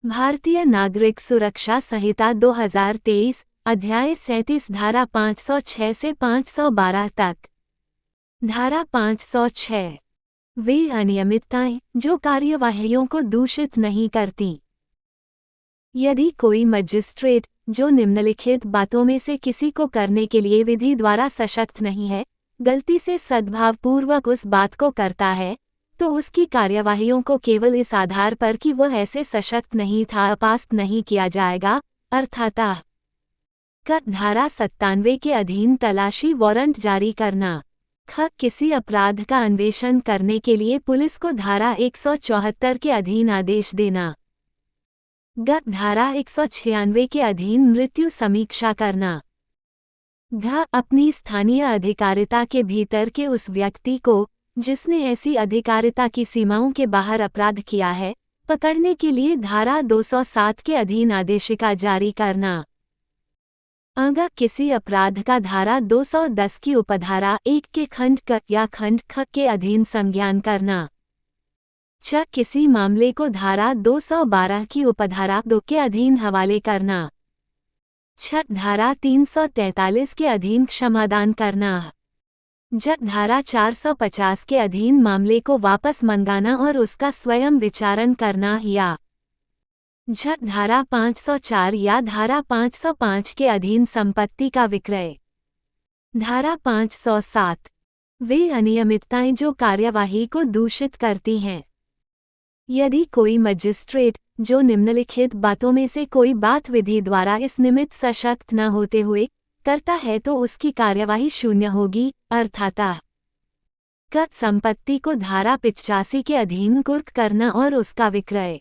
भारतीय नागरिक सुरक्षा संहिता 2023, अध्याय 37, धारा 506 से 512 तक। धारा 506। वे अनियमितताएं जो कार्यवाहियों को दूषित नहीं करती। यदि कोई मजिस्ट्रेट जो निम्नलिखित बातों में से किसी को करने के लिए विधि द्वारा सशक्त नहीं है, गलती से सद्भावपूर्वक उस बात को करता है, तो उसकी कार्यवाहियों को केवल इस आधार पर कि वह ऐसे सशक्त नहीं था अपास्त नहीं किया जाएगा, अर्थातः क धारा 97 के अधीन तलाशी वारंट जारी करना। ख किसी अपराध का अन्वेषण करने के लिए पुलिस को धारा 174 के अधीन आदेश देना। ग धारा 196 के अधीन मृत्यु समीक्षा करना। घ अपनी स्थानीय अधिकारिता के भीतर के उस व्यक्ति को जिसने ऐसी अधिकारिता की सीमाओं के बाहर अपराध किया है, पकड़ने के लिए धारा 207 के अधीन आदेशिका जारी करना। अग किसी अपराध का धारा 210 की उपधारा 1 के खंड क या खंड ख के अधीन संज्ञान करना। च किसी मामले को धारा 212 की उपधारा 2 के अधीन हवाले करना। छ धारा 343 के अधीन क्षमादान करना। ज धारा 450 के अधीन मामले को वापस मंगाना और उसका स्वयं विचारण करना या झ धारा 504 या धारा 505 के अधीन संपत्ति का विक्रय। धारा 507। वे अनियमितताएं जो कार्यवाही को दूषित करती हैं। यदि कोई मजिस्ट्रेट जो निम्नलिखित बातों में से कोई बात विधि द्वारा इस निमित्त सशक्त न होते हुए करता है तो उसकी कार्यवाही शून्य होगी, अर्थातः क संपत्ति को धारा 85 के अधीन कुर्क करना और उसका विक्रय।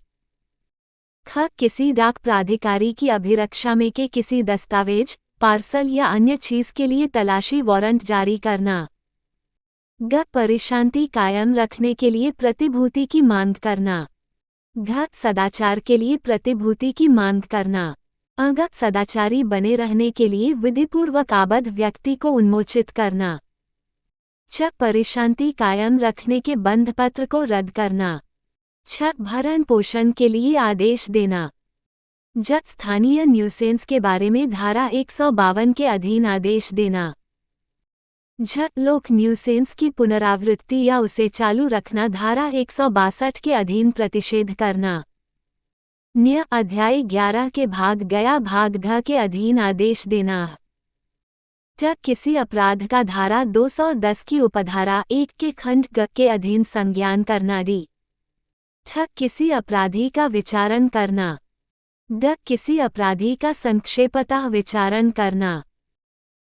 ख किसी डाक प्राधिकारी की अभिरक्षा में के किसी दस्तावेज, पार्सल या अन्य चीज के लिए तलाशी वारंट जारी करना। ग परिशांति कायम रखने के लिए प्रतिभूति की मांग करना। घ सदाचार के लिए प्रतिभूति की मांग करना। अग सदाचारी बने रहने के लिए विधिपूर्वक आबद्ध व्यक्ति को उन्मोचित करना। च परिशांति कायम रखने के बंधपत्र को रद्द करना। छ भरण पोषण के लिए आदेश देना। ज स्थानीय न्यूसेंस के बारे में धारा 152 के अधीन आदेश देना। झ लोक न्यूसेंस की पुनरावृत्ति या उसे चालू रखना धारा 162 के अधीन प्रतिषेध करना। न्य अध्याय 11 के भाग गया भाग घ के अधीन आदेश देना। ट किसी अपराध का धारा 210 की उपधारा 1 के खंड ग के अधीन संज्ञान करना। डी ठ किसी अपराधी का विचारण करना। ड किसी अपराधी का संक्षेपतः विचारण करना।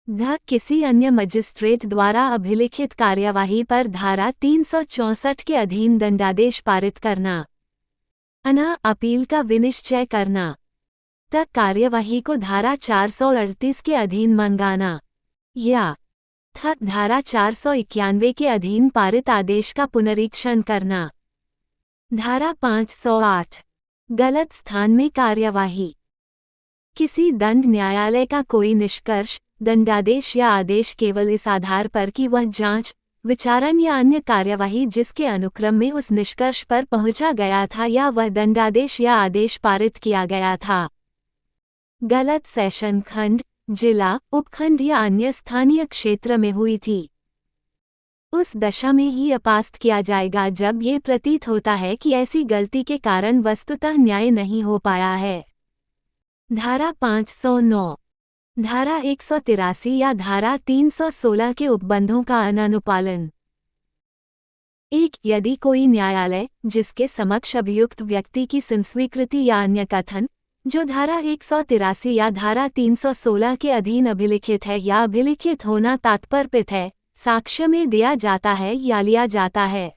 ध किसी अन्य मजिस्ट्रेट द्वारा अभिलिखित कार्यवाही पर धारा 364 के अधीन दंडादेश पारित करना। अना अपील का विनिश्चय करना। त कार्यवाही को धारा 438 के अधीन मंगाना। या थ धारा 491 के अधीन पारित आदेश का पुनरीक्षण करना। धारा 508। गलत स्थान में कार्यवाही। किसी दंड न्यायालय का कोई निष्कर्ष, दंडादेश या आदेश केवल इस आधार पर कि वह जांच, विचारण या अन्य कार्यवाही जिसके अनुक्रम में उस निष्कर्ष पर पहुंचा गया था या वह दंडादेश या आदेश पारित किया गया था, गलत सेशन खंड, जिला, उपखंड या अन्य स्थानीय क्षेत्र में हुई थी, उस दशा में ही अपास्त किया जाएगा जब ये प्रतीत होता है कि ऐसी गलती के कारण वस्तुतः न्याय नहीं हो पाया है। धारा 509। धारा 183 या धारा 316 के उपबंधों का अननुपालन। 1 यदि कोई न्यायालय जिसके समक्ष अभियुक्त व्यक्ति की संस्वीकृति या अन्य कथन जो धारा 183 या धारा 316 के अधीन अभिलिखित है या अभिलिखित होना तात्पर्यपित है, साक्ष्य में दिया जाता है या लिया जाता है,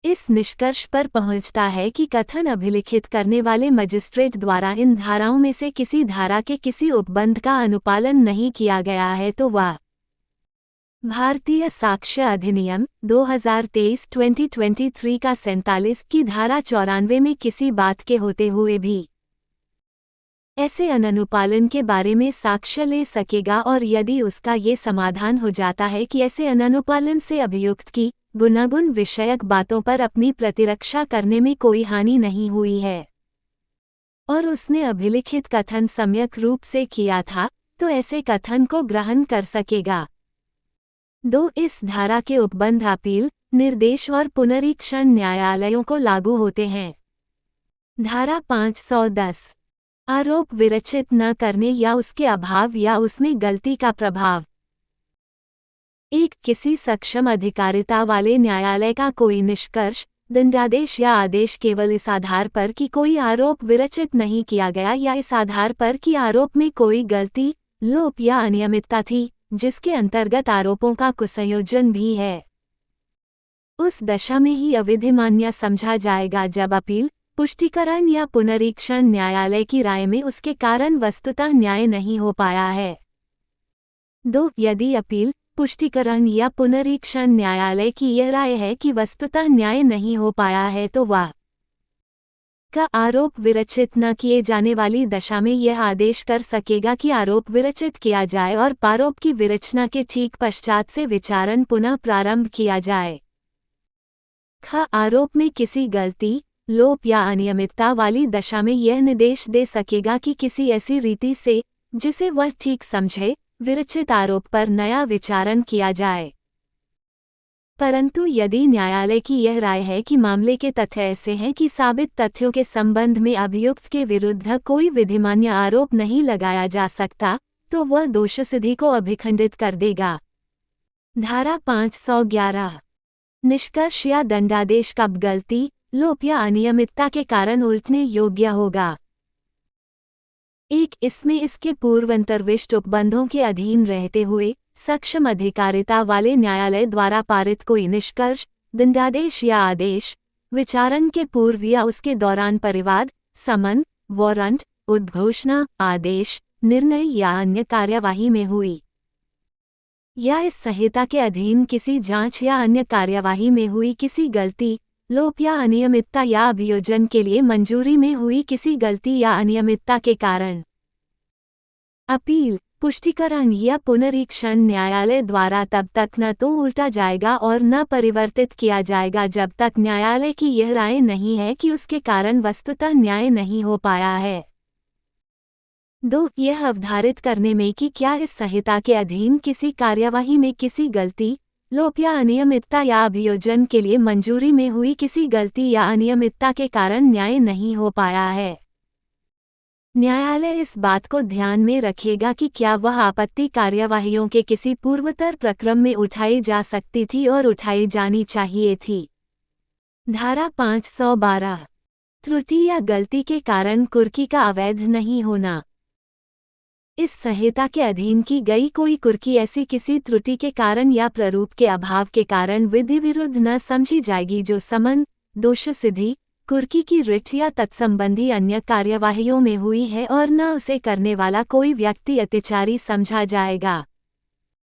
इस निष्कर्ष पर पहुंचता है कि कथन अभिलिखित करने वाले मजिस्ट्रेट द्वारा इन धाराओं में से किसी धारा के किसी उपबंध का अनुपालन नहीं किया गया है तो वह भारतीय साक्ष्य अधिनियम 2023 का 47 की धारा 94 में किसी बात के होते हुए भी ऐसे अनुपालन के बारे में साक्ष्य ले सकेगा और यदि उसका ये समाधान हो जाता है कि ऐसे अनुपालन से अभियुक्त की गुनागुन विषयक बातों पर अपनी प्रतिरक्षा करने में कोई हानि नहीं हुई है। और उसने अभिलिखित कथन सम्यक रूप से किया था, तो ऐसे कथन को ग्रहण कर सकेगा। 2. इस धारा के उपबंध अपील, निर्देश और पुनरीक्षण न्यायालयों को लागू होते हैं। धारा 510 आरोप विरचित न करने या उसके अभाव या उसमें गलती का प्रभाव। 1. किसी सक्षम अधिकारिता वाले न्यायालय का कोई निष्कर्ष, दंडादेश या आदेश केवल इस आधार पर कि कोई आरोप विरचित नहीं किया गया या इस आधार पर कि आरोप में कोई गलती, लोप या अनियमितता थी, जिसके अंतर्गत आरोपों का कुसंयोजन भी है, उस दशा में ही अविधिमान्य समझा जाएगा जब अपील, पुष्टिकरण या पुनरीक्षण न्यायालय की राय में उसके कारण वस्तुतः न्याय नहीं हो पाया है। 2. यदि अपील, पुष्टिकरण या पुनरीक्षण न्यायालय की यह राय है कि वस्तुतः न्याय नहीं हो पाया है तो वह का आरोप विरचित न किए जाने वाली दशा में यह आदेश कर सकेगा कि आरोप विरचित किया जाए और आरोप की विरचना के ठीक पश्चात से विचारण पुनः प्रारंभ किया जाए। ख. आरोप में किसी गलती, लोप या अनियमितता वाली दशा में यह निर्देश दे सकेगा कि किसी ऐसी रीति से, जिसे वह ठीक समझे, विरचित आरोप पर नया विचारण किया जाए। परंतु यदि न्यायालय की यह राय है कि मामले के तथ्य ऐसे हैं कि साबित तथ्यों के संबंध में अभियुक्त के विरुद्ध कोई विधिमान्य आरोप नहीं लगाया जा सकता, तो वह दोषसिद्धि को अभिखंडित कर देगा। धारा 511 निष्कर्ष या दंडादेश कब गलती, लोप या अनियमितता के कारण उलटने योग्य होगा। 1. इसमें इसके पूर्व अंतर्विष्ट उपबंधों के अधीन रहते हुए सक्षम अधिकारिता वाले न्यायालय द्वारा पारित कोई निष्कर्ष, दंडादेश या आदेश, विचारण के पूर्व या उसके दौरान परिवाद, समन, वारंट, उद्घोषणा, आदेश, निर्णय या अन्य कार्यवाही में हुई, या इस संहिता के अधीन किसी जांच या अन्य कार्यवाही में हुई किसी गलती, लोप या अनियमितता या अभियोजन के लिए मंजूरी में हुई किसी गलती या अनियमितता के कारण अपील, पुष्टिकरण या पुनरीक्षण न्यायालय द्वारा तब तक न तो उल्टा जाएगा और न परिवर्तित किया जाएगा जब तक न्यायालय की यह राय नहीं है कि उसके कारण वस्तुतः न्याय नहीं हो पाया है। 2. यह अवधारित करने में कि क्या इस संहिता के अधीन किसी कार्यवाही में किसी गलती, लोप या अनियमितता या अभियोजन के लिए मंजूरी में हुई किसी गलती या अनियमितता के कारण न्याय नहीं हो पाया है। न्यायालय इस बात को ध्यान में रखेगा कि क्या वह आपत्ति कार्यवाहियों के किसी पूर्वतर प्रक्रम में उठाई जा सकती थी और उठाई जानी चाहिए थी। धारा 512 त्रुटि या गलती के कारण कुर्की का अवैध नहीं होना। इस संहिता के अधीन की गई कोई कुर्की ऐसी किसी त्रुटि के कारण या प्रारूप के अभाव के कारण विधि विरुद्ध न समझी जाएगी जो समन, दोषसिद्धि, कुर्की की रिट या तत्संबंधी अन्य कार्यवाहियों में हुई है और न उसे करने वाला कोई व्यक्ति अत्याचारी समझा जाएगा।